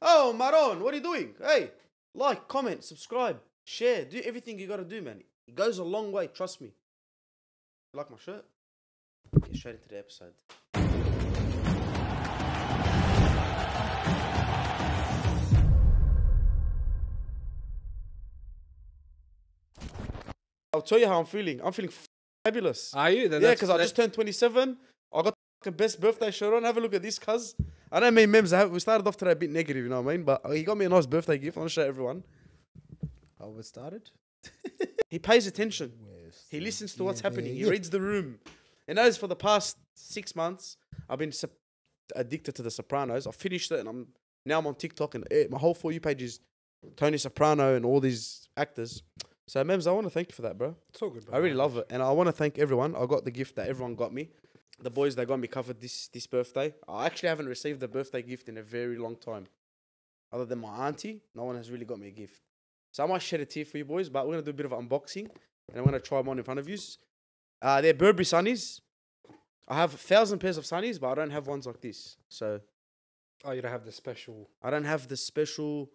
Oh, Maron, what are you doing? Hey, like, comment, subscribe, share, do everything you gotta do, man. It goes a long way, trust me. You like my shirt? Get straight into the episode. I'll tell you how I'm feeling. I'm feeling fabulous. Are you? Yeah, because I just turned 27. I got the best birthday shirt on. Have a look at this, cuz. I don't mean memes. We started off today a bit negative, you know what I mean? But he got me a nice birthday gift. I want to show everyone. How it started? He pays attention. He listens to what's happening. He reads the room. And knows for the past 6 months, I've been addicted to The Sopranos. I finished it, and I'm on TikTok, and my whole For You page is Tony Soprano and all these actors. So, Mems, I want to thank you for that, bro. It's all good, bro. I really love it. And I want to thank everyone. I got the gift that everyone got me. The boys that got me covered this birthday. I actually haven't received a birthday gift in a very long time. Other than my auntie, no one has really got me a gift. So I might shed a tear for you boys, but we're going to do a bit of unboxing. And I'm going to try them on in front of you. They're Burberry sunnies. I have 1,000 pairs of sunnies, but I don't have ones like this. So... Oh, you don't have the special... I don't have the special...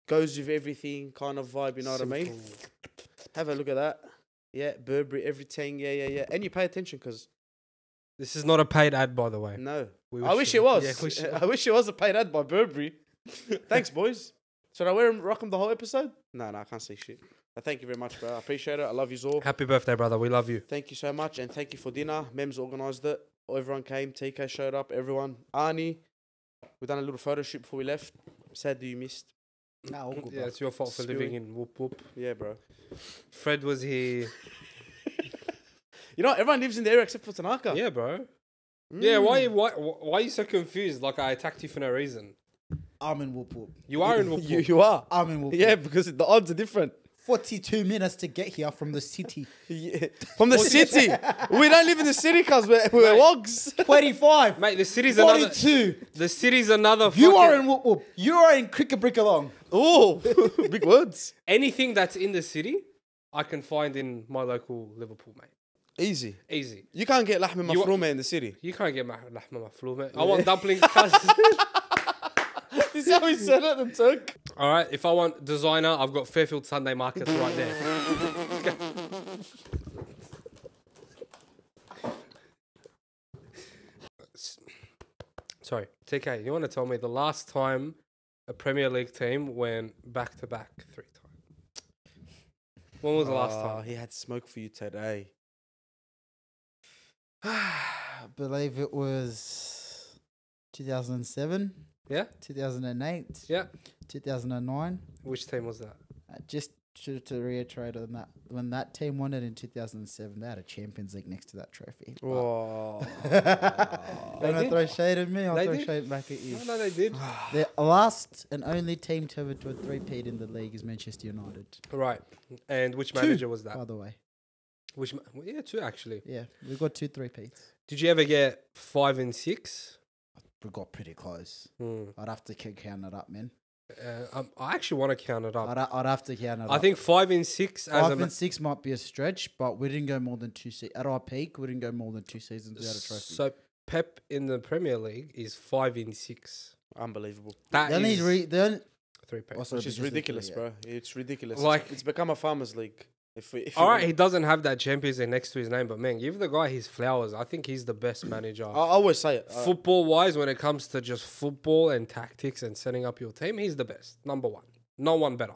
Goes with everything kind of vibe, you know what I mean? Have a look at that. Yeah, Burberry, everything. Yeah. And you pay attention because... This is not a paid ad, by the way. No. I wish it was. Yeah, I wish it was a paid ad by Burberry. Thanks, boys. Should I wear them, rock them the whole episode? No, I can't say shit. But thank you very much, bro. I appreciate it. I love you all. Happy birthday, brother. We love you. Thank you so much. And thank you for dinner. Mems organised it. Everyone came. TK showed up. Everyone. Arnie. We done a little photo shoot before we left. Sad that you missed. Nah, good, Yeah, it's your fault for living in Whoop Whoop. Yeah, bro. Fred was here. You know, everyone lives in the area except for Tanaka. Yeah, bro. Yeah, why are you so confused? Like I attacked you for no reason. I'm in Whoop Whoop. You are in Whoop Whoop. You are. I'm in Whoop Whoop. Yeah, because the odds are different. 42 minutes to get here from the city. Yeah. From the city. We don't live in the city because we're wogs. 25. Mate, the city's 42. The city's another You are in Whoop Whoop. You are in Cricket-Brick-Along. Oh, big words. Anything that's in the city, I can find in my local Liverpool, mate. Easy. Easy. You can't get lahma mafrouma in the city. You can't get lahma mafrouma, mate. I want dumplings, cuz. This is how he said it in Turk. All right, if I want designer, I've got Fairfield Sunday Markets right there. Sorry, TK, you want to tell me the last time a Premier League team went back-to-back 3 times? When was the last time? He had smoke for you today. I believe it was 2007. Yeah? 2008. Yeah. 2009. Which team was that? Just to reiterate on that, when that team won it in 2007, they had a Champions League next to that trophy. Oh. Don't did? throw shade at me, I'll They throw did? shade back at you. No, they did. The last and only team to ever do a three-peat in the league is Manchester United. Right. And which manager was By that? the way. Yeah, 2 actually. Yeah, we got 2 three-peats. Did you ever get 5 and 6? We got pretty close. Hmm. I'd have to count it up, man. I actually want to count it up. I'd have to count it up. I think 5 and 6 as 5 and 6 might be a stretch, but we didn't go more than 2 seasons. At our peak, we didn't go more than 2 seasons without a trophy. So Pep in the Premier League is 5 and 6. Unbelievable. That the only, is the only 3 Pep. also Which is because of- ridiculous, yeah. bro. It's ridiculous. Like- it's become a farmers league. If All right, he doesn't have that Champions League next to his name, but man, give the guy his flowers. I think he's the best manager. I always say it. Football-wise, when it comes to just football and tactics and setting up your team, he's the best. Number 1. No one better.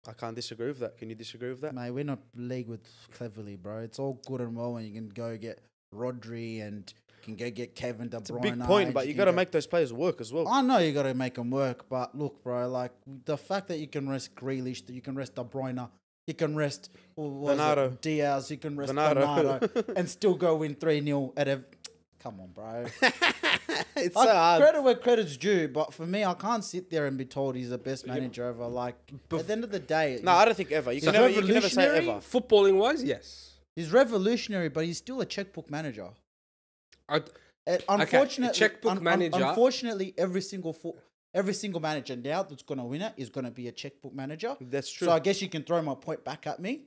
I can't disagree with that. Can you disagree with that? Mate, we're not league with cleverly, bro. It's all good and well when you can go get Rodri and you can go get Kevin De Bruyne. It's a big point, but you got to make those players work as well. I know you got to make them work, but look, bro, like the fact that you can rest Grealish, that you can rest De Bruyne, you can rest Bernardo. Diaz, you can rest Bernardo. Bernardo, and still go win 3-0 at a... Come on, bro. It's so hard. Credit where credit's due, but for me, I can't sit there and be told he's the best manager ever. Like, at the end of the day... No, I don't think ever. You can He's never say revolutionary. ever. Footballing-wise, yes. He's revolutionary, but he's still a checkbook manager. I- Unfortunately, checkbook manager- Unfortunately, every single manager now that's going to win it is going to be a checkbook manager. That's true. So I guess you can throw my point back at me.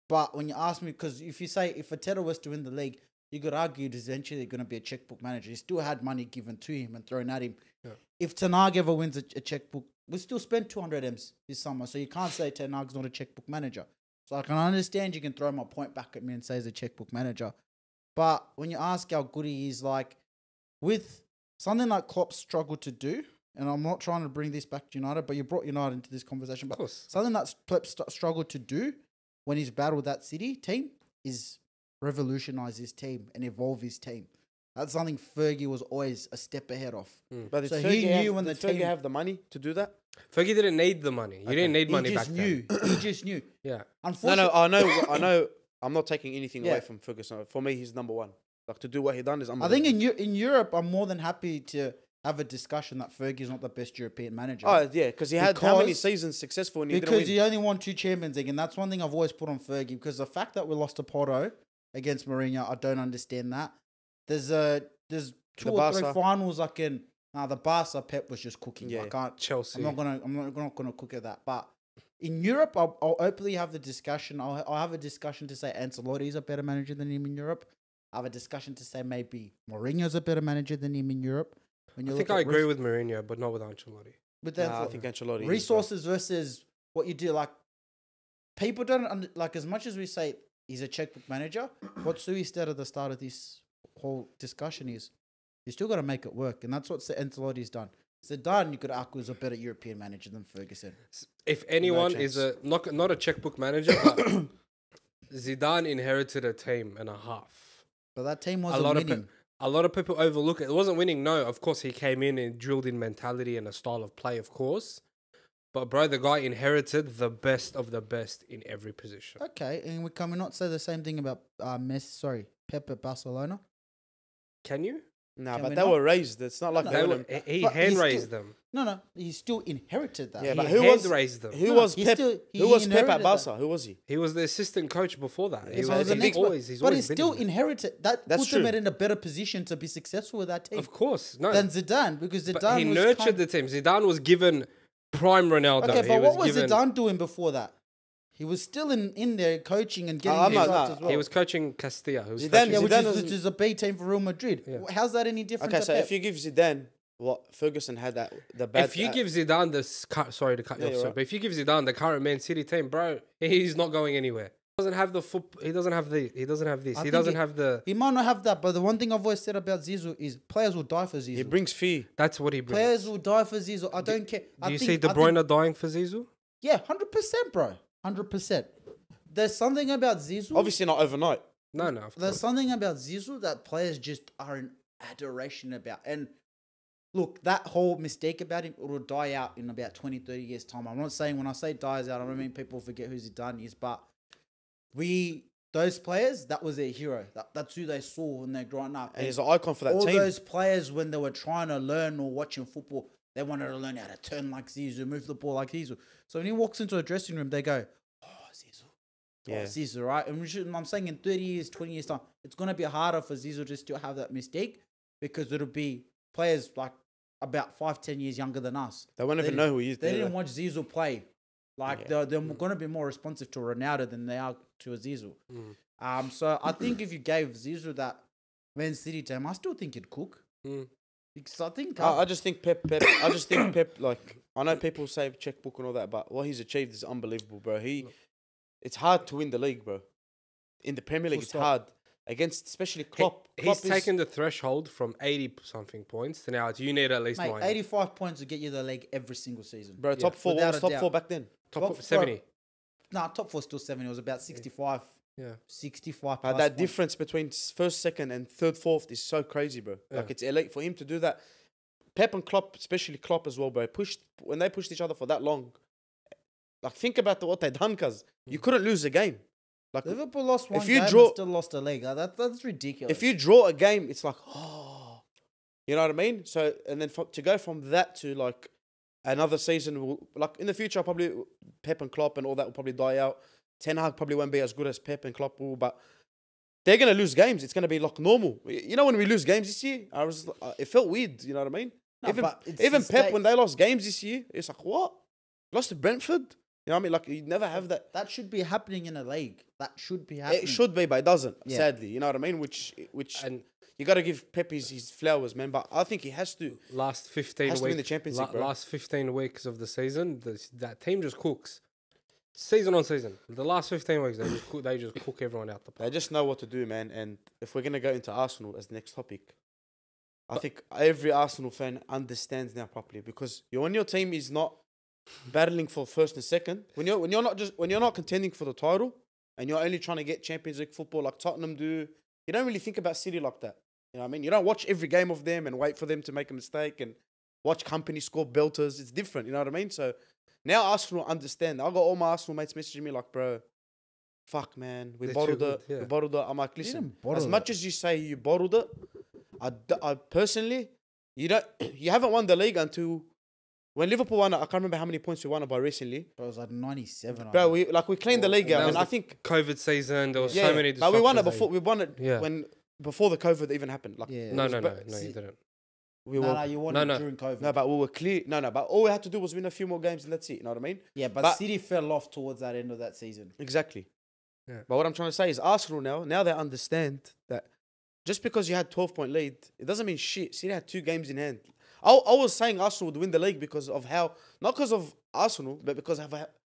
But when you ask me, because if you say if Pochettino was to win the league, you could argue he's eventually going to be a checkbook manager. He still had money given to him and thrown at him. Yeah. If Tanag ever wins a checkbook we still spent 200 M's this summer, so you can't say Ten Hag's not a checkbook manager. So I can understand you can throw my point back at me and say he's a checkbook manager. But when you ask how good he is, like, with something like Klopp struggled to do, and I'm not trying to bring this back to United, but you brought United into this conversation. But something that Klopp struggled to do when he's battled that City team is revolutionise his team and evolve his team. That's something Fergie was always a step ahead of. But So did he Fergie knew when the Fergie team have the money to do that? Fergie didn't need the money. You didn't need he money back just knew. then. He just knew. Yeah. No, Unfortunately, I know. I'm not taking anything Yeah. away from Ferguson. For me, he's number one. Like, to do what he done is I unbelievable. think in Europe, I'm more than happy to have a discussion that Fergie's not the best European manager. Oh yeah, because he had how many Because- seasons successful and he didn't Because win. he only won 2 Champions League, and that's one thing I've always put on Fergie. Because the fact that we lost to Porto against Mourinho, I don't understand that. There's 2 or 3 Barca. finals I can. The Barca Pep was just cooking. Yeah. I can't. Chelsea. I'm not gonna cook at that. But in Europe, I'll openly have the discussion. I'll have a discussion to say Ancelotti's a better manager than him in Europe. I have a discussion to say maybe Mourinho's a better manager than him in Europe. When I you think look I at agree with Mourinho, but not with Ancelotti. But Nah, I think Ancelotti. resources versus what you do. Like, people don't like, as much as we say he's a checkbook manager. What Sueey said at the start of this whole discussion is, you still got to make it work, and that's what Ancelotti's done. Zidane, you could argue, is a better European manager than Ferguson. If anyone chance. is not a checkbook manager, but Zidane inherited a team and a half. But that team A wasn't lot winning. of a lot of people overlook it. It wasn't winning. No, of course he came in and drilled in mentality and a style of play, of course. But bro, the guy inherited the best of the best in every position. Okay, and can we not say the same thing about Pep at Barcelona? Can you? Nah, Can but we they not? were raised. It's not like No, they They were. were, he But hand he's raised still- them. No, he still inherited that. Yeah, He but who hand was raised them. who No, was he Pep? still- he Who was Pep inherited at that. Barca? Who was he? He was the assistant coach before that. He So was, the he's next always but he been still in it. inherited that. That's Puts him true. in a better position to be successful with that team Of course, no. than Zidane, because But Zidane he was nurtured the team. Zidane was given prime Ronaldo. Okay, He but what was given, Zidane doing before that? He was still in there coaching and getting I'm not- results nah, as well. He was coaching Castilla. Who was Zidane- coaching- yeah, which Zidane is a B team for Real Madrid. Yeah. How's that any different? Okay, to so Pep? if you give Zidane what Ferguson had, that the bad. If you give Zidane sorry to cut you Yeah, off, you're sir, right. but if you give Zidane the current Man City team, bro, he's not going anywhere. He doesn't have the He doesn't have the. He doesn't have this. I He think doesn't have the. he might not have that, but the one thing I've always said about Zizou is players will die for Zizou. he brings fear. That's what he brings. Players will die for Zizou. I don't care. Do you see De Bruyne dying for Zizou? Yeah, 100%, bro. 100%. There's something about Zizou. Obviously not overnight. No, no. Of There's course. something about Zizou that players just are in adoration about. And look, that whole mistake about him, it will die out in about 20, 30 years' time. I'm not saying, when I say dies out, I don't mean people forget who Zidane is, but those players, that was their hero. That's who they saw when they're growing up. And he's an icon for that all team. those players, when they were trying to learn or watching football, they wanted to learn how to turn like Zizou, move the ball like Zizou. So when he walks into a dressing room, they go, oh, Zizou. Yeah. Oh, Zizou, right? And I'm saying in 30 years, 20 years' time, it's going to be harder for Zizou just to have that mistake, because it'll be players like about 5-10 years younger than us. They won't even They- know who he is. They do didn't they? watch Zizou play. Like, Yeah. they're going to be more responsive to Ronaldo than they are to a Zizou. Mm. So I think if you gave Zizou that Man City team, I still think he'd cook. Mm. Because I think... I just think Pep. I just think Pep. Like, I know people say checkbook and all that, but what he's achieved is unbelievable, bro. It's hard to win the league, bro. In the Premier League, Full it's stop. hard against, especially Klopp. He's Klopp is- taken the threshold from 80 something points to now. You need at least Mate, 90. 85 points will get you the league every single season. bro. Top four. What without was a top doubt. four back then? Top Top 70. Nah, top four still 70. It was about 65. Yeah. 65 But plus that points. difference between first, second, and third, fourth is so crazy, bro. Yeah. Like, it's elite for him to do that. Pep and Klopp, especially Klopp as well, bro. When they pushed each other for that long. Like, think about what they done, cuz you couldn't lose a game. Like, Liverpool lost one if you game draw- and still lost a league. That's ridiculous. if you draw a game, it's like, oh, you know what I mean? So, and then to go from that to like another season, like in the future, probably Pep and Klopp and all that will probably die out. Ten Hag probably won't be as good as Pep and Klopp will, but they're going to lose games. It's going to be like normal. You know, when we lose games this year, it felt weird. You know what I mean? No, even but it's even the Pep, state- when they lost games this year, it's like, what? Lost to Brentford? You know what I mean? Like, you never have that. That should be happening in a league. That should be happening. It should be, but it doesn't, Yeah. sadly. You know what I mean? Which And you got to give Pep his flowers, man. But I think he has to. Last 15 Has to win weeks, the Champions League, bro. last 15 weeks of the season, that team just cooks. Season on season. The last 15 weeks, they just cook everyone out the They park. just know what to do, man. And if we're gonna go into Arsenal as the next topic, I think every Arsenal fan understands now properly because when your team is not battling for first and second, when you're not contending for the title, and you're only trying to get Champions League football like Tottenham do, you don't really think about City like that. You know what I mean? You don't watch every game of them and wait for them to make a mistake and watch company score belters. It's different, you know what I mean? So now Arsenal understand. I got all my Arsenal mates messaging me like, bro, fuck, man, we They're bottled too it. good, yeah. We bottled it. I'm like, You listen, didn't bottle as much as you say you bottled it, I personally, you haven't won the league until when Liverpool won it. I can't remember how many points we won it by recently. Bro, it was like 97. I Bro, think. we cleaned the league That out, was and I the think COVID season, there was yeah, so many but we won it disruptions before. We won it Yeah. before the COVID even happened. Like, Yeah. No, it was no, ba- you didn't. we No, were no, you won No, it no. during COVID. no, but we were clear. No, but all we had to do was win a few more games, and that's it. You know what I mean? Yeah, but But- City fell off towards that end of that season. Exactly. Yeah. But what I'm trying to say is Arsenal now they understand that just because you had 12-point lead, it doesn't mean shit. City had 2 games in hand. I was saying Arsenal would win the league because of how, not because of Arsenal, but because of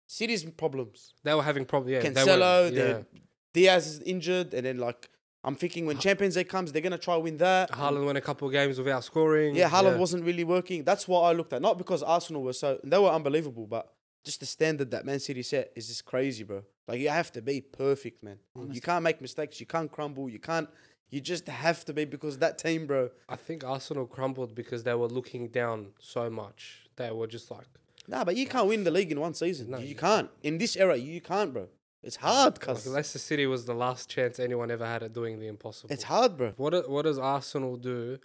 City's problems. They were having problems. Yeah, Cancelo, they were, then Diaz is injured, and then like I'm thinking when Champions League comes, they're gonna try to win that. Haaland won a couple of games without scoring. Yeah, Haaland wasn't really working. That's what I looked at. Not because Arsenal were they were unbelievable, but just the standard that Man City set is just crazy, bro. Like you have to be perfect, man. You can't make mistakes. You can't crumble. You just have to be because that team, bro. I think Arsenal crumbled because they were looking down so much. They were just like, Nah, but you can't win the league in one season. No, you you can't. In this era, you can't, bro. It's hard, like cuz. Leicester City was the last chance anyone ever had at doing the impossible. It's hard, bro. What does Arsenal do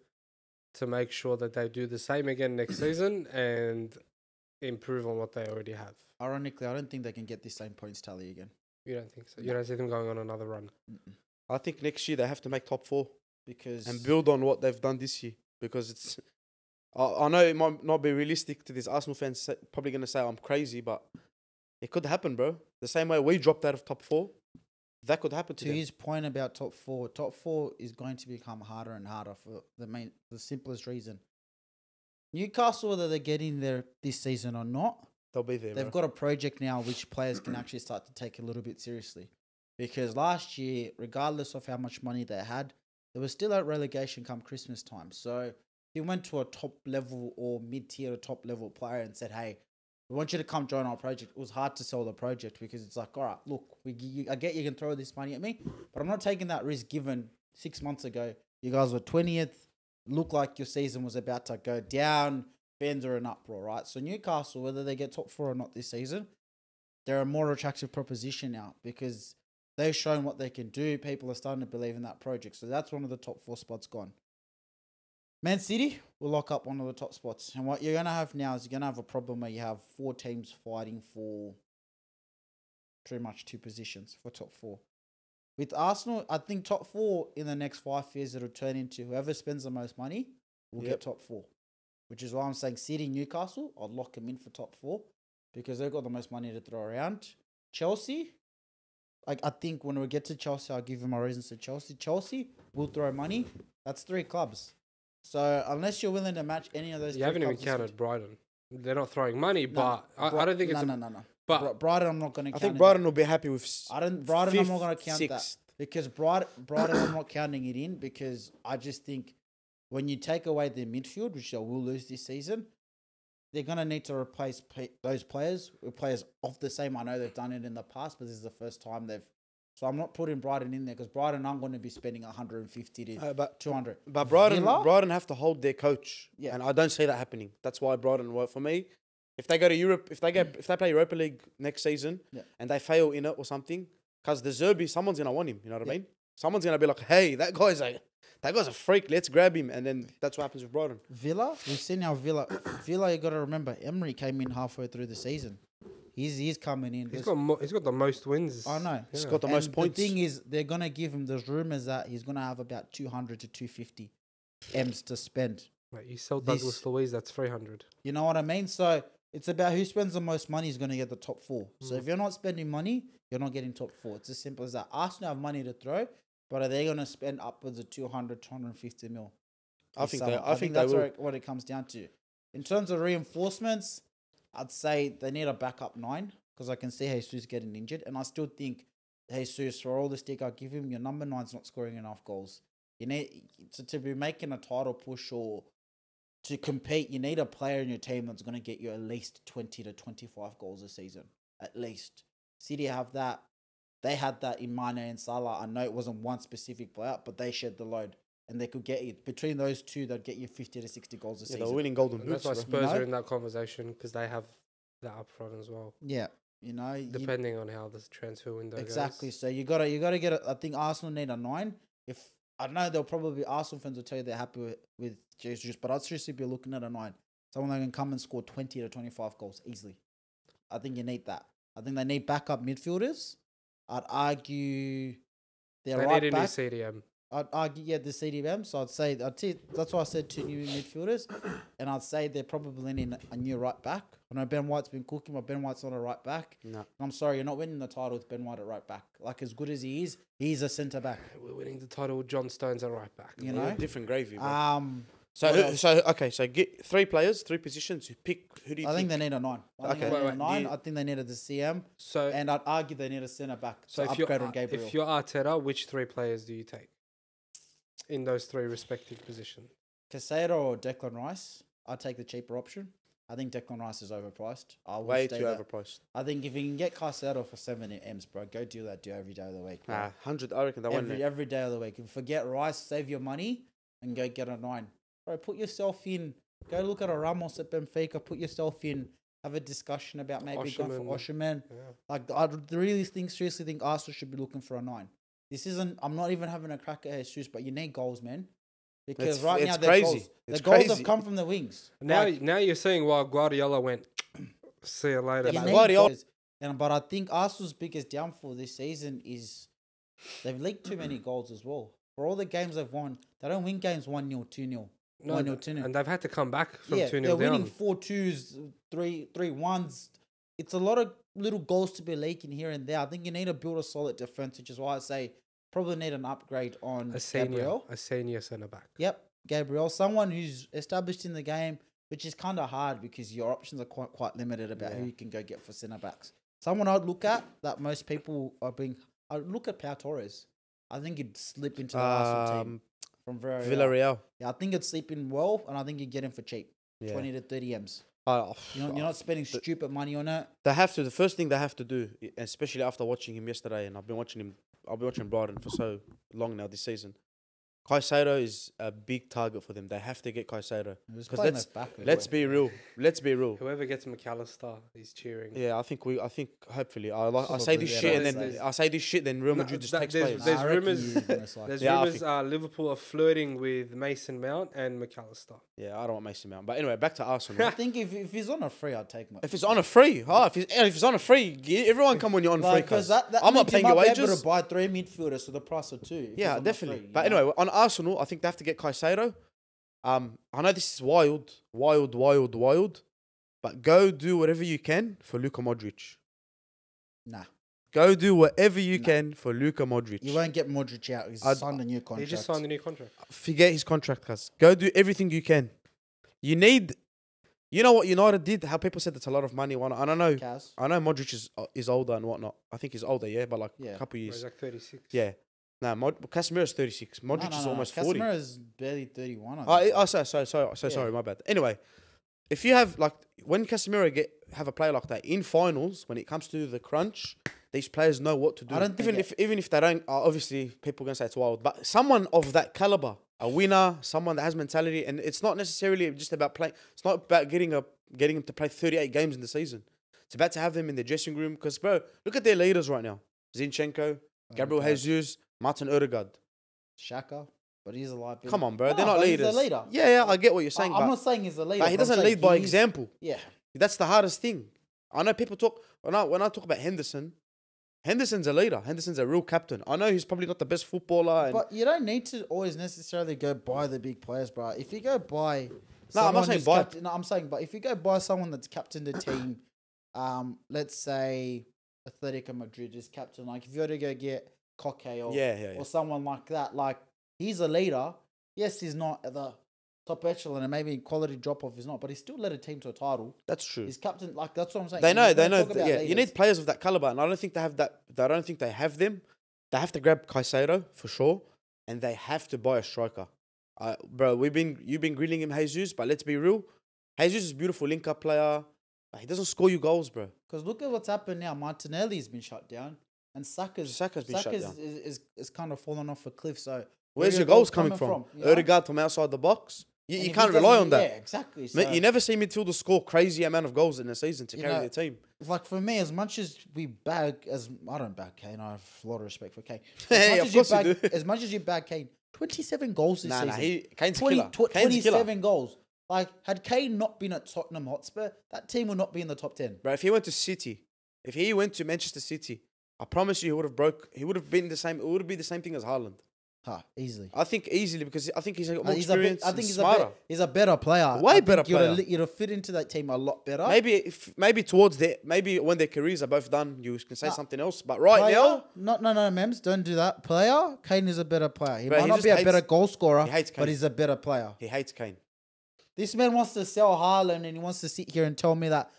to make sure that they do the same again next season and improve on what they already have? Ironically, I don't think they can get the same points tally again. You don't think so? You don't see them going on another run? I think next year they have to make top 4 Because and build on what they've done this year because it's. I know it might not be realistic to these Arsenal fans. Probably gonna say I'm crazy, but it could happen, bro. The same way we dropped out of top 4, that could happen to to them. his point about top 4, top 4 is going to become harder and harder for the simplest reason. Newcastle, whether they're getting there this season or not, They'll be there. they've bro. got a project now which players can actually start to take a little bit seriously. Because last year, regardless of how much money they had, they were still at relegation come Christmas time. So he went to a top level or mid-tier or top level player and said, hey, we want you to come join our project. It was hard to sell the project because it's like, all right, look, I get you can throw this money at me, but I'm not taking that risk given 6 months ago, you guys were 20th, looked like your season was about to go down, fans are in uproar, right? So Newcastle, whether they get top 4 or not this season, they're a more attractive proposition now because they've shown what they can do. People are starting to believe in that project. So that's one of the top 4 spots gone. Man City will lock up one of the top spots. And what you're going to have now is you're going to have a problem where you have 4 teams fighting for pretty much 2 positions for top 4. With Arsenal, I think top 4 in the next 5 years, it'll turn into whoever spends the most money will get top 4. Which is why I'm saying City, Newcastle, I'll lock them in for top 4 because they've got the most money to throw around. Chelsea, I think when we get to Chelsea, I'll give you my reasons to Chelsea. Chelsea will throw money. That's 3 clubs. So unless you're willing to match any of those, You haven't even counted Brighton. They're not throwing money, No, but I don't think it's no. But Brighton, I'm not going to count. I think in Brighton will be happy with. Brighton, I'm fifth, not going to count that sixth. because Brighton, I'm not counting it in because I just think when you take away their midfield, which they will lose this season, they're going to need to replace those players with players of the same. I know they've done it in the past, but this is the first time they've. So I'm not putting Brighton in there because Brighton aren't going to be spending 150 to But 200. But Brighton Villa? Brighton have to hold their coach. Yeah. And I don't see that happening. That's why Brighton work for me. If they go to Europe, if they play Europa League next season and they fail in it or something, because the Zerbi, someone's gonna want him, you know what I mean? Someone's gonna be like, hey, that guy's a freak, let's grab him, and then that's what happens with Brighton. Villa, we've seen how Villa, you got to remember, Emery came in halfway through the season. He's coming in. he's got the most wins. I know. He's got the most points. The thing is, they're going to give him, there's rumours that he's going to have about 200 to 250 M's to spend. Mate, you sell This- Douglas Luiz, that's 300. You know what I mean? So it's about who spends the most money is going to get the top 4. So if you're not spending money, you're not getting top 4. It's as simple as that. Arsenal have money to throw. but are they going to spend upwards of 200, 250 mil? I think they that's will. what it comes down to. In terms of reinforcements, I'd say they need a backup 9 because I can see Jesus getting injured, and I still think Jesus, for all the stick I give him, your number 9's not scoring enough goals. You need to be making a title push or to compete. You need a player in your team that's going to get you at least 20 to 25 goals a season, at least. City have that. They had that in Mane and Salah. I know it wasn't one specific player, but they shared the load. And they could get you, between those two, they'd get you 50 to 60 goals a season. They're winning golden And boots. that's why Bro. Spurs are in that conversation because they have that up front as well. Yeah, Depending on how the transfer window exactly. goes. So you gotta get. I think Arsenal need a 9. If I know they'll probably Arsenal fans will tell you they're happy with Jesus, but I'd seriously be looking at a 9. Someone that can come and score 20 to 25 goals easily. I think you need that. I think they need backup midfielders. I'd argue they're They right need a new back. CDM. I'd argue, the CDM. So that's why I said 2 new midfielders. And I'd say they're probably need a new right back. I know Ben White's been cooking, but Ben White's not a right back. No. And I'm sorry, you're not winning the title with Ben White at right back. Like, as good as he is, he's a centre back. We're winning the title with John Stones at right back. You know? Different gravy, bro. So get 3 players, 3 positions. You pick. Who do you I think think? they need a 9. I think Okay. they need a Wait, 9. do you- I think they needed the CM. So, And I'd argue they need a centre back so to if you're upgrade on Gabriel. if you're Arteta, which 3 players do you take in those 3 respective positions? Casado or Declan Rice, I'd take the cheaper option. I think Declan Rice is overpriced. I will Way stay too that. overpriced. I think if you can get Casado for 70 M's, bro, go do that deal every day of the week. Bro. 100. I reckon they won't. every day of the week. And forget Rice, save your money, and go get a 9. Bro, put yourself in. Go look at a Ramos at Benfica. Put yourself in. Have a discussion about maybe going for Osherman. Yeah. Like, I really seriously think Arsenal should be looking for a 9. This isn't. I'm not even having a crack at Jesus, but you need goals, man. Because right now, their crazy. goals, It's the goals crazy. have come from the wings. Now, Like, now you're saying why Guardiola went. See you later. you but need Guardiola- goals. But I think Arsenal's biggest downfall this season is they've leaked too many goals as well. For all the games they've won, they don't win games 1-0, 2-0. No, 1-0, 2-0. and they've had to come back from Yeah, 2-0 they're down. winning 4-2s, 3-1s. It's a lot of little goals to be leaking here and there. I think you need to build a solid defense, which is why I say probably need an upgrade on Gabriel. A senior centre back. Yep, Gabriel. Someone who's established in the game, which is kind of hard because your options are quite limited about who you can go get for centre backs. Someone I'd look at that most people are being. I'd look at Pau Torres. I think he'd slip into the Arsenal team from Villarreal. Yeah, I think it'd sleep in well, and I think you'd get him for cheap, Yeah. 20 to 30 M's. Oh, You're not spending stupid money on it. They have to. The first thing they have to do, especially after watching him yesterday, and I've been watching Brighton for so long now this season. Caicedo is a big target for them. They have to get Caicedo. Because let's be real. Let's be real. Whoever gets McAllister is cheering. Yeah, I think hopefully I say this yeah, shit and that's then nice. I say this shit, then Real Madrid just takes players. There's I reckon rumours. he's most likely. There's Yeah, I rumours Liverpool are flirting with Mason Mount and McAllister. Yeah, I don't want Mason Mount. But anyway, back to Arsenal. I think if he's on a free, I'd take him. If it's on a free, if it's on a free, everyone come when you're on free. Because Cause that I'm not means paying you your might be able wages. to buy 3 midfielders for the price of 2. if he's Yeah, on a definitely. free, But you know? anyway, on Arsenal, I think they have to get Caicedo. I know this is wild, but go do whatever you can for Luka Modric. Nah. Go do whatever you can for Luka Modric. You won't get Modric out. He's signed a new contract. He just signed a new contract. Forget his contract, cuz. Go do everything you can. You know what United did? How people said that's a lot of money. I don't know. Kaz. I know Modric is older and whatnot. I think he's older, yeah, but like Yeah. a couple He's years. like 36. Yeah. No, Casemiro's 36. Modric is almost 40. Casemiro's barely 31. Sorry, my bad. Anyway, if you have like when Casemiro have a player like that in finals, when it comes to the crunch, these players know what to do. I don't think even if they don't, obviously people are gonna say it's wild, but someone of that caliber, a winner, someone that has mentality, and it's not necessarily just about playing. It's not about getting them to play 38 games in the season. It's about to have them in the dressing room because, bro, look at their leaders right now: Zinchenko, Gabriel Jesus, Martin Odegaard. Shaka, but he's a liability. Come on, bro. No, They're not but he's a leaders. leader. Yeah, I get what you're saying. I'm but not saying he's a leader. but he but I'm doesn't saying lead by he's- example. Yeah. That's the hardest thing. I know people talk when I talk about Henderson's a leader. Henderson's a real captain. I know he's probably not the best footballer. But you don't need to always necessarily go buy the big players, bro. If you go buy, No, I'm not saying buy. I'm saying, but if you go buy someone that's captained the team, let's say Atletico Madrid is captain. Like if you were to go get Koke or Yeah. or someone like that. Like he's a leader. Yes, he's not at the top echelon, and maybe quality drop off is not, but he still led a team to a title. That's true. He's captain. Like that's what I'm saying. They know. When I They know. talk about You leaders, need players of that caliber, and I don't think they have that. I don't think they have them. They have to grab Caicedo for sure, and they have to buy a striker. Bro, you've been grilling him, Jesus, but let's be real. Jesus is a beautiful link-up player. But he doesn't score you goals, bro. because look at what's happened now. Martinelli's been shut down, and Saka's been shut down. is kind of fallen off a cliff. So Where's where your are goals coming from? You know? Odegaard from outside the box. And You if can't he rely doesn't- on that. Yeah, exactly. So, Mate, you never see midfielders score crazy amount of goals in a season to You carry know, their team. like for me, as much as we bag, I don't bag Kane. I have a lot of respect for Kane. Hey, of course you do. As much as you bag Kane, 27 goals this Nah, season. Kane's a 20 killer. tw- Kane's a killer. 27 goals. Like, had Kane not been at Tottenham Hotspur, that team would not be in the top 10. Bro, if he went to City, if he went to Manchester City, I promise you he would have been the same. It would be the same thing as Haaland. Easily. I think easily because I think he's got more He's experience. I think smarter. he's a better player. Way I think better player. You'd have fit into that team a lot better. Maybe towards maybe when their careers are both done, you can say Nah. something else. But right Player? now, No, Mems, don't do that. Player, Kane is a better player. He Bro, might he not just be a hates- better goal scorer, he hates Kane. but he's a better player. he hates Kane. This man wants to sell Haaland and he wants to sit here and tell me that,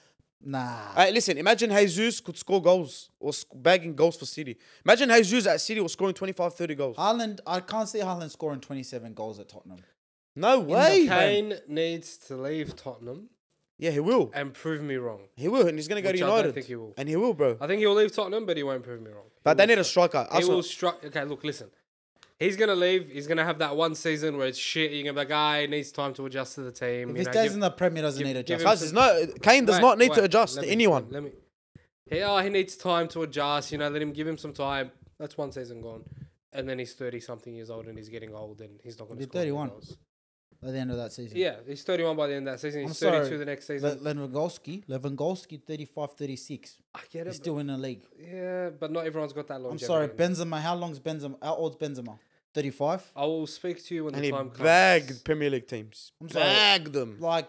nah. Hey, listen, imagine Jesus could score goals or bagging goals for City. Imagine Jesus at City was scoring 25, 30 goals. Haaland, I can't see Haaland scoring 27 goals at Tottenham. No way. Kane needs to leave Tottenham Yeah, he will. and prove me wrong. He will, and he's going to go to Which I United. don't think he will. And he will, bro. I think he'll leave Tottenham, but he won't prove me wrong. But they need a striker. He Arsenal- will strike. Okay, look, listen. He's gonna leave. He's gonna have that one season where it's shit. You're gonna be like, guy needs time to adjust to the team. If you he know, stays give- in the Premier, he doesn't need give him adjustment. Guys, Kane does Wait, not need to wait, adjust let to me- anyone. Let me. He needs time to adjust. You know, give him some time. That's one season gone, and then he's 30-something years old and he's getting old and he's not gonna He'll be score any 31. goals. At the end of that season. Yeah, he's 31 by the end of that season. I'm He's sorry. 32 the next season. Lewandowski, 35, 36. I get it. He's still in the league. Yeah, but not everyone's got that I'm longevity. sorry, Benzema. How old's Benzema? 35? I will speak to you when And the he time comes. bagged Premier League teams. I'm sorry. Bagged them. Like,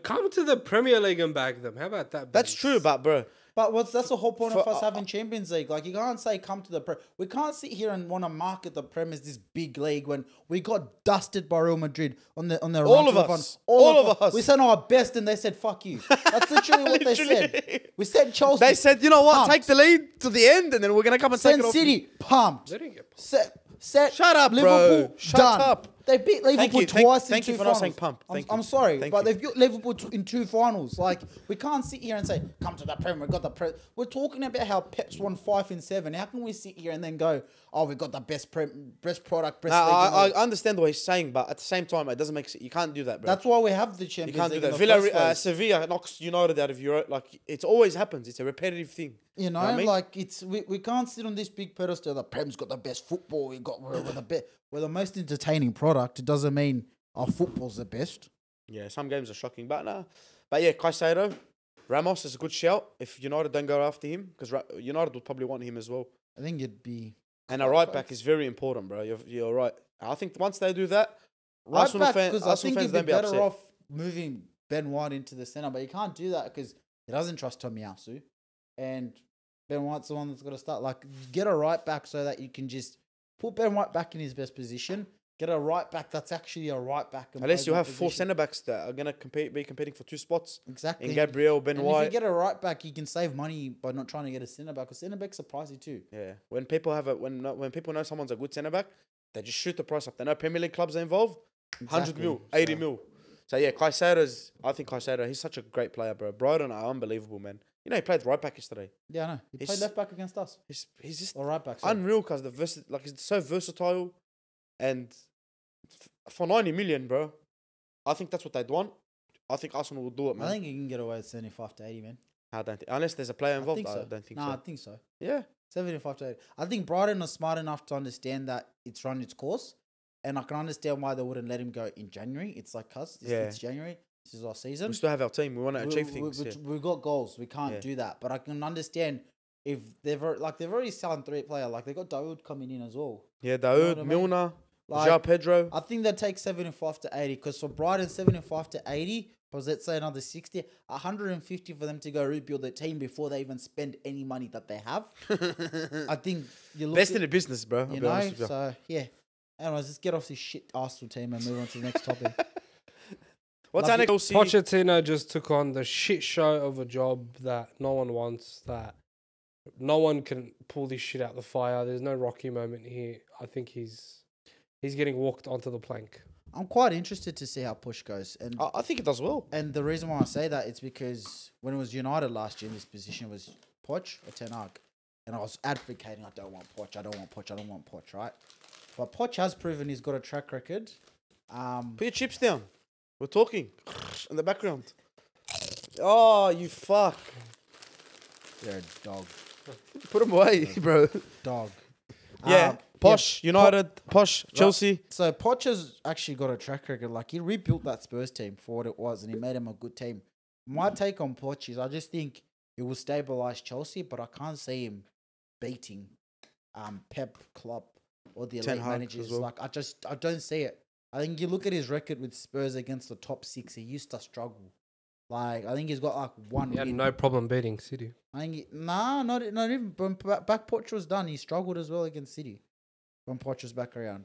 Come to the Premier League and bag them. How about that? That's Beast? true, but bro, but that's the whole point of For- us having Champions League. Like, you can't say come to the Prem. We can't sit here and want to market the Prem as this big league when we got dusted by Real Madrid on their All run of to the us. front. All of us. We said our best, and they said fuck you. That's literally what they said. Literally. We said Chelsea. they said, you know what, pumped. take the lead to the end, and then we're gonna come and take Sen it off. City pumped. They didn't get pumped. Set. Shut up, bro. Liverpool Shut done. up. They beat Liverpool you. twice Thank in you two for not finals. saying pump. Thank you. I'm sorry, Thank but you. they've beat Liverpool in two finals. Like, we can't sit here and say, come to the Premier, we got the Premier. We're talking about how Pep's won 5 and 7. How can we sit here and then go, oh, we got the best product, best Nah, league in the I league. understand what he's saying, but at the same time, it doesn't make sense. You can't do that, bro. That's why we have the You Champions can't do League that. in the Villa, first place. Sevilla knocks United out of Europe. Like, it always happens. It's a repetitive thing. You know, what I mean? like we can't sit on this big pedestal. The Prem's got the best football. We're the most entertaining product. It doesn't mean our football's the best. Yeah, some games are shocking, but nah. But yeah, Caicedo, Ramos is a good shout if United don't go after him, because United would probably want him as well. I think it'd be And a right back is very important, bro. You're right. I think once they do that, right Arsenal back, fans, because I Arsenal think fans you'd be don't be better upset. off moving Ben White into the centre, but you can't do that because he doesn't trust Tomiyasu, and Ben White's the one that's got to start. Like, get a right back so that you can just put Ben White back in his best position. Get a right back that's actually a right back. And Unless plays you that have 4 position. centre backs that are gonna be competing for 2 spots Exactly. in Gabriel, Ben And if you White. get a right back, you can save money by not trying to get a centre back. Because centre backs are pricey too. Yeah, when people when people know someone's a good centre back, they just shoot the price up. They know Premier League clubs are involved, 100 Exactly. mil, 80 So- mil. So yeah, I think Caicedo, he's such a great player, bro. Brighton are unbelievable, man. You know, he played right back yesterday. Yeah, I know. He He's- played left back against us. He's just Or right back. sorry. unreal because he's so versatile, and for 90 million, bro, I think that's what they'd want. I think Arsenal will do it, man. I think you can get away with 75 to 80, man. I don't think, unless there's a player I involved, think so. I don't think Nah, I so. think so. Yeah, 75 to 80. I think Brighton are smart enough to understand that it's run its course. And I can understand why they wouldn't let him go in January. It's like us. It's January. This is our season. we still have our team. We want to achieve things. Yeah. We've got goals. We can't Yeah. do that. But I can understand if they've already selling 3 player. Like, they got Daoud coming in as well. Yeah, know what Daoud, I mean? Milner, Like, João Pedro. I think they take 75 to 80. Because for Brighton, 75 to 80 Because let's say another 60, 150 for them to go rebuild their team before they even spend any money that they have. I think you look Best at, in the business, bro. I'll you be honest know, with you. so yeah. Anyways, let's get off this shit Arsenal team and move on to the next topic. What's Love our it. next? Chelsea? Pochettino just took on the shit show of a job that no one wants, that no one can pull this shit out the fire. There's no Rocky moment here. I think he's getting walked onto the plank. I'm quite interested to see how Push goes. And I think it does well. and the reason why I say that is because when it was United last year in this position, it was Poch or Ten Hag. And I was advocating, I don't want Poch, I don't want Poch, I don't want Poch, right? But Poch has proven he's got a track record. Put your chips down. We're talking in the background. Oh, you fuck! You're a dog. Put them away, bro. Dog. Yeah, Posh, United, Posh, Chelsea. So Poch has actually got a track record. Like, he rebuilt that Spurs team for what it was, and he made him a good team. My take on Poch is I just think he will stabilise Chelsea, but I can't see him beating Pep, Klopp, or the Ten elite Hag managers. as well. Like, I don't see it. I think you look at his record with Spurs against the top six, he used to struggle. Like, I think he's got like one He had win. no problem beating City. I think not even when back Poch was done. He struggled as well against City when Poch was back around.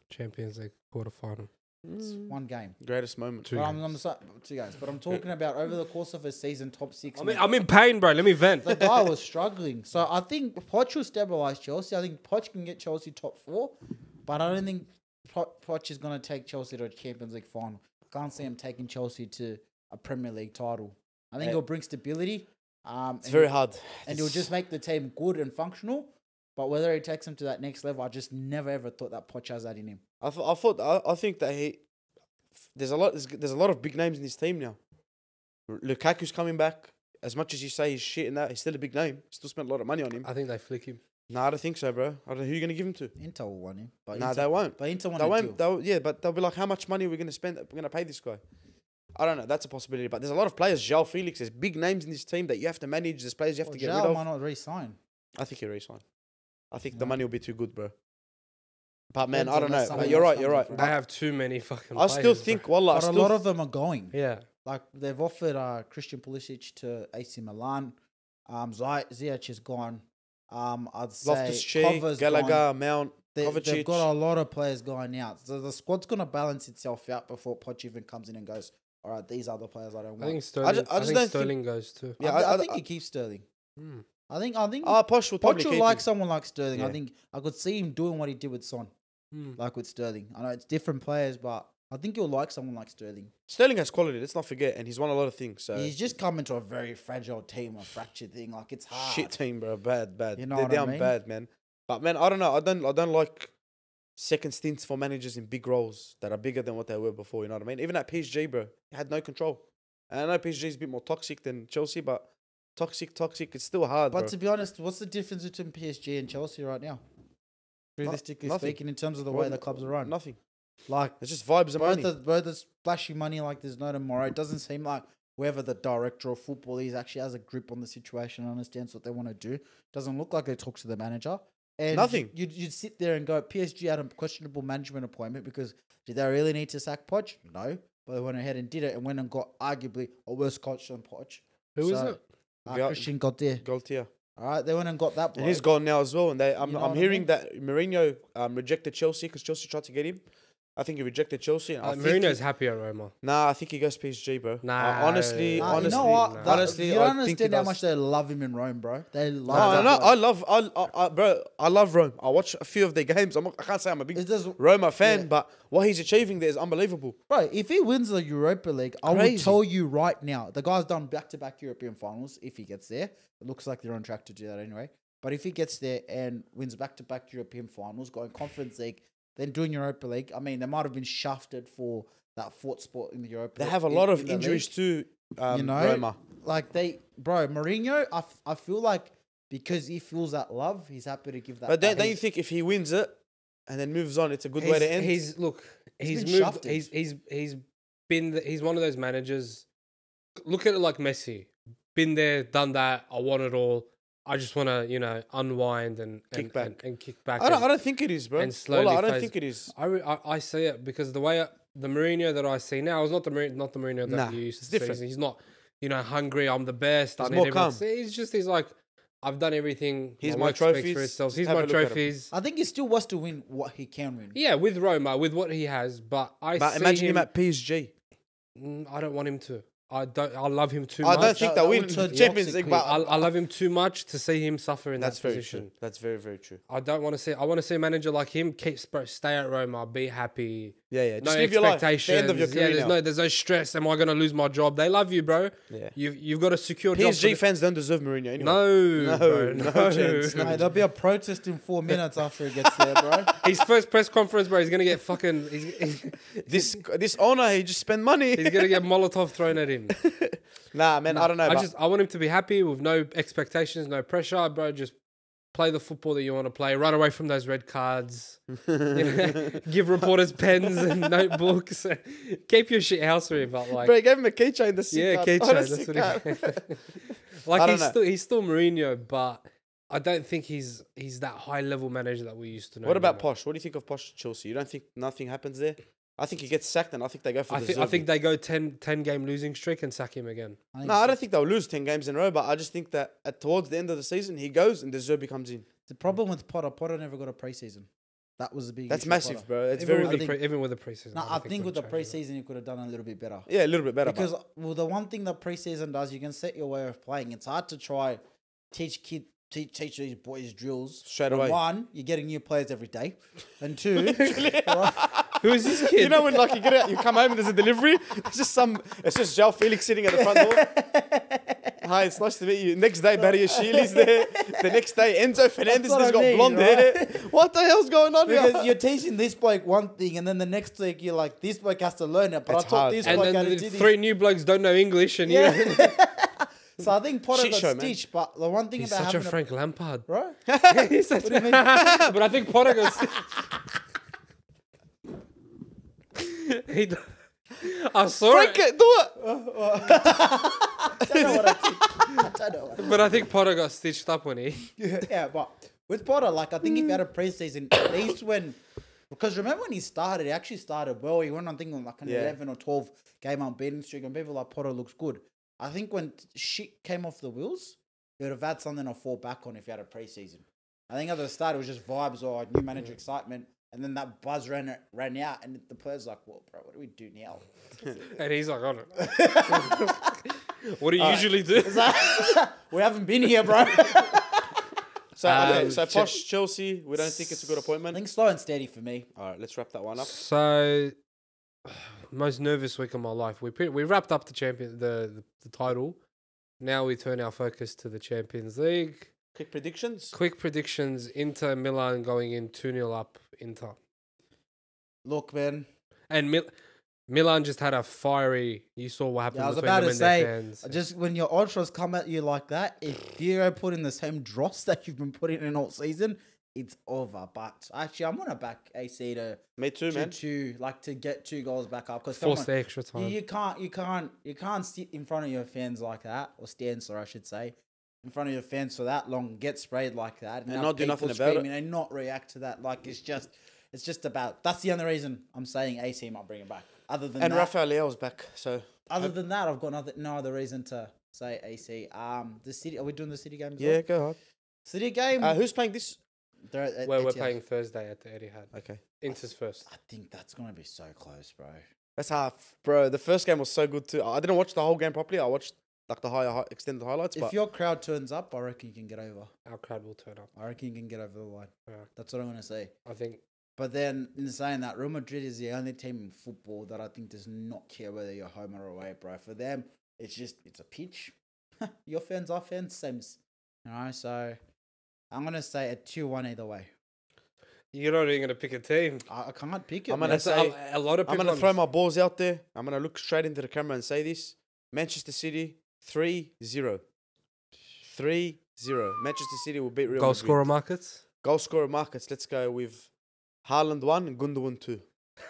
Champions League quarterfinal. It's one game. Greatest moment. Two But games. two guys. But I'm talking about over the course of a season, top six. I'm in pain, bro. Let me vent. The guy was struggling. So I think Poch will stabilise Chelsea. I think Poch can get Chelsea top four, but I don't think Poch is going to take Chelsea to a Champions League final. I can't see him taking Chelsea to a Premier League title. I think it'll bring stability. It's very hard. And he'll just make the team good and functional. But whether he takes him to that next level, I just never ever thought that Poch has that in him. I think that there's a lot of big names in this team now. Lukaku's coming back. As much as you say he's shit in that, he's still a big name. Still spent a lot of money on him. I think they flick him. Nah, I don't think so, bro. I don't know who you're gonna give him to. Inter will want him. But Nah, Inter, they won't. But Inter want They a won't. deal. But they'll be like, how much money are we gonna spend? We're gonna pay this guy. I don't know. That's a possibility. But there's a lot of players. João Felix. There's big names in this team that you have to manage. There's players you have to get rid João of. might not re-sign. I think he'll resign. I think Yeah. the money will be too good, bro. But man, Depends I don't unless know. someone But you're else right. You're comes right. They have too many fucking I players, still bro. think, wallah, But a lot of them are going. Yeah. Like, they've offered Christian Pulisic to AC Milan. Ziyech is gone. I'd say Loftus-Cheek, Cover's Gallagher, gone. Mount, They've Kovacic. got a lot of players going out. So the squad's going to balance itself out before Poch even comes in and goes, all right, these other players I don't want. I think Sterling. I just think don't Sterling goes too. Yeah, I think he keeps Sterling. Hmm. I think Posh will probably Poch will keep like him. someone like Sterling. I Yeah. think I could see him doing what he did with Son, Hmm. like with Sterling. I know it's different players, but I think he'll like someone like Sterling. Sterling has quality. Let's not forget, and he's won a lot of things. So He's just come into a very fragile team, a fractured thing. Like, it's hard. shit team, bro. Bad. You know They're what I down mean? bad, man. But man, I don't know. I don't like second stints for managers in big roles that are bigger than what they were before. You know what I mean? Even at PSG, bro, he had no control. And I know PSG is a bit more toxic than Chelsea, but toxic. It's still hard, But bro. to be honest, what's the difference between PSG and Chelsea right now? Realistically nothing. speaking, in terms of the Well, way the clubs are run, Nothing. like It's just vibes and money. both are splashing money like there's no tomorrow. It doesn't seem like whoever the director of football is actually has a grip on the situation and understands what they want to do. Doesn't look like they talk to the manager. And Nothing. You'd sit there and go, PSG had a questionable management appointment because did they really need to sack Poch? No. But they went ahead and did it and went and got arguably a worse coach than Poch. Who is So, it? Christian Gauthier. Gaultier. All right, they went and got that. And bloke. he's gone now as well. And I'm You know what I hearing mean? that Mourinho rejected Chelsea because Chelsea tried to get him. I think he rejected Chelsea. And I think Mourinho's happy at Roma. Nah, I think he goes PSG, bro. Nah, honestly, Nah, You know what? nah. honestly, you don't I think he understand how does. much they love him in Rome, bro. They No, love that bloke. bro. I love Rome. I watch a few of their games. I can't say I'm a big It does- Roma fan, yeah. but what he's achieving there is unbelievable. Bro, if he wins the Europa League, I will Crazy. tell you right now, the guy's done back-to-back European finals. If he gets there, it looks like they're on track to do that anyway. But if he gets there and wins back-to-back European finals, going Conference League, then doing Europa League, I mean, they might have been shafted for that fourth spot in the Europa They League. have a lot of in the injuries league. too. You know, Roma. like Mourinho, I feel like because he feels that love, he's happy to give that. But back. don't you think if he wins it and then moves on, it's a good way to end? He's been moved. shafted. He's one of those managers. Look at it like Messi. Been there, done that. I want it all. I just want to, unwind and Kick back. and kick back. I don't think it is, bro. and slowly Wallah, I don't phase- think it is. I see it because the way the Mourinho that I see now is not the Mourinho that Nah, you used it's to different. see. He's not, hungry. I'm the best. I He's need more everyone calm. to see. He's like, I've done everything. Here's my my work speaks trophies. for itself. Just Here's have my a look at 'em. trophies. I think he still wants to win what he can win. Yeah, with Roma, with what he has, but But see imagine him him. at PSG. I don't want him to. I love him too I much. don't think That they'll would win turn the Champions toxic League, but I love him too much to see him suffer in that's that very position. true. That's very, very true. I don't want to see. I want to see a manager like him stay at Roma, be happy. Yeah, yeah. Just No live your life. It's expectations. the end of your career now. There's no stress. Am I going to lose my job? They love you, bro. Yeah. You've got a secure job. PSG fans don't deserve Mourinho anyway. No, bro, no chance. Mate, there'll be a protest in 4 minutes after he gets there, bro. His first press conference, bro. He's gonna get fucking. This owner, he just spent money. He's gonna get Molotov thrown at him. Nah, man, I don't know. I want him to be happy with no expectations, no pressure, bro. Just play the football that you want to play. Run away from those red cards. Give reporters pens and notebooks. Keep your shit house for him, but like, bro, he gave him a keychain. The sick card. keychain. Oh, That's sick what he. card. Like I don't know. he's still Mourinho, but I don't think he's that high level manager that we used to know. What about anymore. Posh? What do you think of Posh at Chelsea? You don't think nothing happens there? I think he gets sacked, and I think they go for I think they go 10 game losing streak and sack him again. No, I don't think they'll lose 10 games in a row, but I just think that towards the end of the season, he goes and De Zerbi comes in. The problem with Potter never got a preseason. That was the big That's issue massive, Potter. bro. It's Even very with, big. even with the preseason. No, don't I think with the it would change it. preseason, you could have done a little bit better. Yeah, a little bit better. Because well, the one thing that preseason does, you can set your way of playing. It's hard to try teach these boys drills Straight When away. One, you're getting new players every day, and two, Who is this kid? you know when like you get out, you come home and there's a delivery. It's just João Felix sitting at the front door. Hi, it's nice to meet you. Next day, Barry Ashili's there. The next day, Enzo Fernandez what has I got mean, blonde right? hair. What the hell's going on because here? you're teaching this bloke one thing, and then the next week you're like, this bloke has to learn it. But It's I taught hard. this and bloke how then to the do three this. new blokes don't know English, and Yeah. you. So I think Potter Shit got show, man. stitched. But the one thing He's about such a having Frank Lampard. right? He's such What do you mean? but I think Potter goes. he. I saw Frank, it, do it. I don't know what I did. I don't know. but I think Potter got stitched up when he. Yeah, but with Potter, like I think if you had a preseason, at least when, because remember when he started, he actually started well. He went on thinking like an Yeah. 11 or 12 game unbeaten streak, and people like Potter looks good. I think when shit came off the wheels, you would have had something to fall back on if you had a preseason. I think at the start it was just vibes or new manager excitement, and then that buzz ran out, and the players like, well, bro, what do we do now? And he's like, I don't. What do you usually do? We haven't been here, bro. So, okay, so Che- Posh, Chelsea, we don't think it's a good I appointment. think slow and steady for me. All right, let's wrap that one up. So, most nervous week of my life. We wrapped up the title. Now we turn our focus to the Champions League. Quick predictions. Quick predictions: Inter Milan going in 2-0 up. Inter Look, man. and Milan just had a fiery. You saw what happened Yeah, I was between about them to and their say, fans. just when your ultras come at you like that, if you go put in the same dross that you've been putting in all season, it's over. But actually, I'm gonna back AC to Me too, man. to get 2 goals back up because Force the extra time. you can't sit in front of your fans like that, or stand, sorry, I should say, in front of your fans for that long, get sprayed like that, And have not do people nothing about it. screaming and not react to that. Like it's just about. That's the only reason I'm saying AC might bring it back. Other than And that, Rafael Leao's back, so other than that, I've got no other reason to say AC. The City. Are we doing the City game? As yeah, well? go on. City game. Who's playing this? They're at Where we're Etihad. playing Thursday at the Etihad. Okay, Inter's first. I think that's gonna be so close, bro. that's half, bro. The first game was so good too. I didn't watch the whole game properly. I watched like the extended highlights, If but your crowd turns up, I reckon you can get over. Our crowd will turn up. I reckon you can get over the line. Yeah. That's what I'm gonna say. I think But then, in saying that, Real Madrid is the only team in football that I think does not care whether you're home or away, bro. For them, it's a pitch. Your fans, our fans, same. So I'm gonna say a 2-1 either way. you're not even gonna pick a team. I can't pick it. I'm man. gonna That's say a lot of I'm people. gonna throw my balls out there. I'm gonna look straight into the camera and say this: Manchester City 3-0. 3-0. Manchester City will beat Real goal Madrid. scorer markets. Goal scorer markets. Let's go with Haaland 1 and Gundogan 2.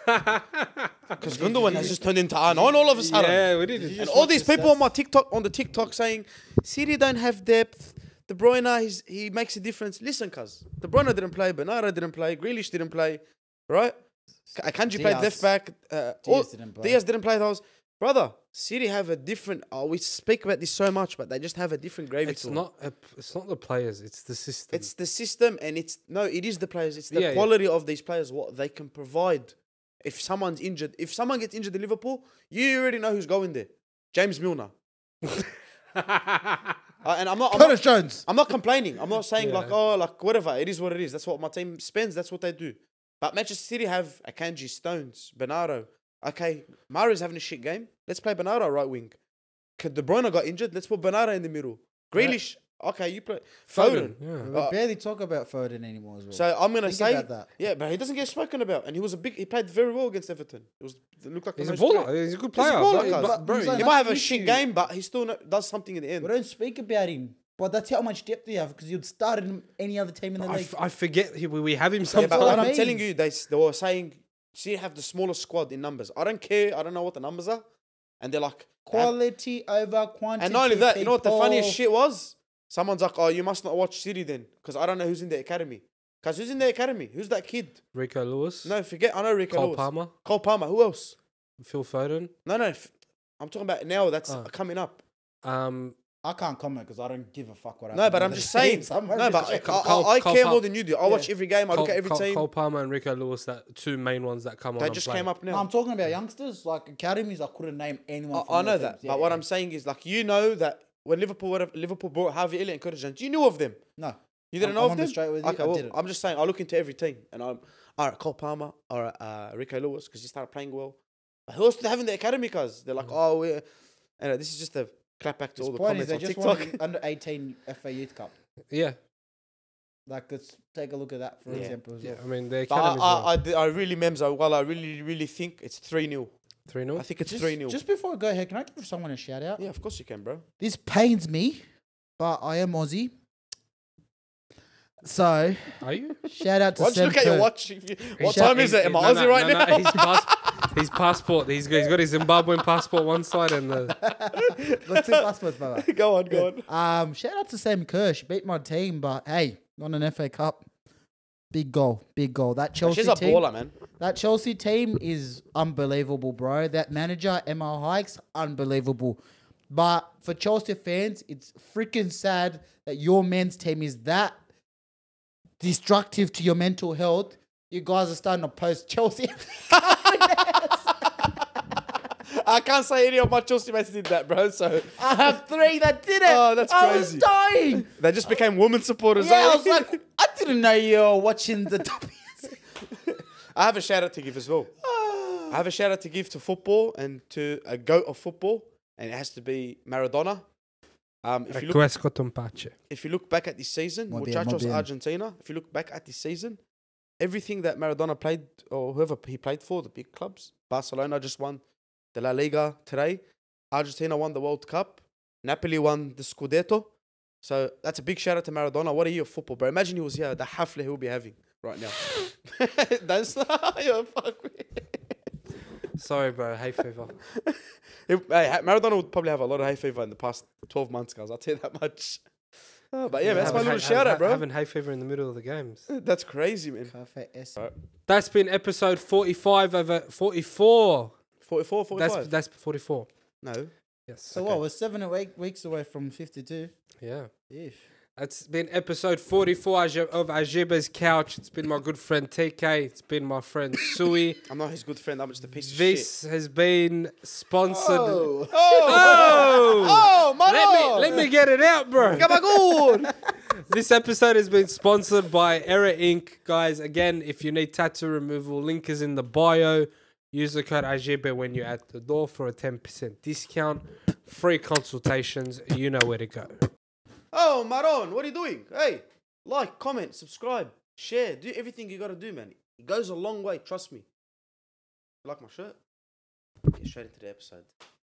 Because Gundogan has just turned into R9 all of a sudden. Yeah, we did Did it. you And just all watch these the people stats? on the TikTok saying City don't have depth. De Bruyne, he makes a difference. Listen, cuz De Bruyne didn't play, Bernardo didn't play, Grealish didn't play, right? Akanji played left Diaz. back. Diaz Diaz didn't play. didn't play those. Brother, City have a different. Oh, we speak about this so much, but they just have a different gravy It's to them. not. It's not the players. It's the system. It's the system, and it is the players. It's the Yeah, yeah. quality of these players, what they can provide. If someone's injured, if someone gets injured in Liverpool, you already know who's going there. James Milner. And Curtis Jones. I'm not complaining. I'm not saying Yeah. like whatever. It is what it is. That's what my team spends. That's what they do. But Manchester City have Akanji, Stones, Bernardo. Okay, Mahrez having a shit game. Let's play Bernardo right wing. De Bruyne got injured. Let's put Bernardo in the middle. Grealish. Okay, you play Foden. Yeah. We barely talk about Foden anymore as well. So I'm gonna Think say, about that. yeah, but he doesn't get spoken about, and he played very well against Everton. It looked like He's the a most baller. He's a good He's a player. baller, but- cuz. but bro, He's like- He That's might have a the shit issue. game, but he still does something in the end. We don't speak about him. But that's how much depth we have because you'd start in any other team in the league. I forget we have him Yeah, sometimes. but what what I I'm mean. telling you, they were saying, see, have the smallest squad in numbers. I don't care. I don't know what the numbers are, and they're like Quality over quantity. And not only that, you know what the funniest people. shit was? Someone's like, oh, you must not watch City then, because I don't know who's in the academy. Because who's in the academy? Who's that kid? Rico Lewis. No, forget. I know Rico Cole Lewis. Palmer. Cole Palmer. Who else? Phil Foden. No. I'm talking about now. That's Oh. coming up. I can't comment because I don't give a fuck what No, but I'm just saying. No, but I Cole care Pal- more than you do. I watch Yeah. every game. I look at every team. Cole Palmer and Rico Lewis, that two main ones that come on. They and just play. came up No, now. I'm talking about youngsters, like academies. I couldn't name anyone. I know that. But what I'm saying is, like, you know that when Liverpool brought Harvey Elliott and Curtis Jones, you knew of them. No. You didn't I'm know of gonna be them? straight with you, Okay, I well, didn't. I'm just saying, I look into every team. And I'm, all right, Cole Palmer, all right, Rico Lewis, because he started playing well. But who else do they have in the academy, cuz? They're like, oh, we're... Anyway, this is just a clap back to all the point is comments they on just TikTok. won the under 18 FA Youth Cup. Yeah, Like, let's take a look at that for Yeah. example. As yeah. well. I mean, the But academy. I really, Memzo, well, I really think it's 3-0. 3-0. I think it's 3-0. Just before I go ahead, can I give someone a shout out? Yeah, of course you can, bro. This pains me, but I am Aussie. So, Are you? shout out to Why don't you Sam look at your Kerr. watch? What He's- time is it? Am I No, Aussie right now? His passport. He's got his Zimbabwean passport one side and the. Got two passports, brother. Go on. Shout out to Sam Kerr. She beat my team, but hey, not an FA Cup. Big goal. That Chelsea She's a team. baller, man. That Chelsea team is unbelievable, bro. That manager, Emma Hikes, unbelievable. But for Chelsea fans, it's freaking sad that your men's team is that destructive to your mental health. You guys are starting to post Chelsea. I can't say any of my Chelsea mates did that, bro. So I have 3 that did it. Oh, that's I crazy. was dying. they just became women supporters. Yeah, eh? I was like, I didn't know you were watching the I have a shout out to give as well. I have a shout out to give to football and to a goat of football, and it has to be Maradona. If you look back at this season, Muy bien, Muchachos muy bien. Argentina, if you look back at this season, everything that Maradona played, or whoever he played for, the big clubs, Barcelona just won the La Liga today. Argentina won the World Cup. Napoli won the Scudetto. So that's a big shout out to Maradona. What a year of football, bro. Imagine he was here, the hafle he'll be having right now. That's not, fuck me. Sorry, bro. Hay fever. Hey, Maradona would probably have a lot of hay fever in the past 12 months, guys. I'll tell you that much. But yeah, that's my little shout out, bro. Having hay fever in the middle of the games. That's crazy, man. That's been episode 45 over 44. 44, 45. That's 44. No. Yes. So what? We're 7 or 8 weeks away from 52. Yeah. If. That's been episode 44 of Ajiba's Couch. It's been my good friend TK. It's been my friend Sueey. I'm not his good friend. I'm just a piece of This shit. has been sponsored. Oh, Mano! Let me get it out, bro. Gabagoon! This episode has been sponsored by Era Inc. Guys, again, if you need tattoo removal, link is in the bio. Use the code Ajiba when you're at the door for a 10% discount. Free consultations. You know where to go. Oh, Maron, what are you doing? Hey, like, comment, subscribe, share. Do everything you got to do, man. It goes a long way. Trust me. You like my shirt? Get straight into the episode.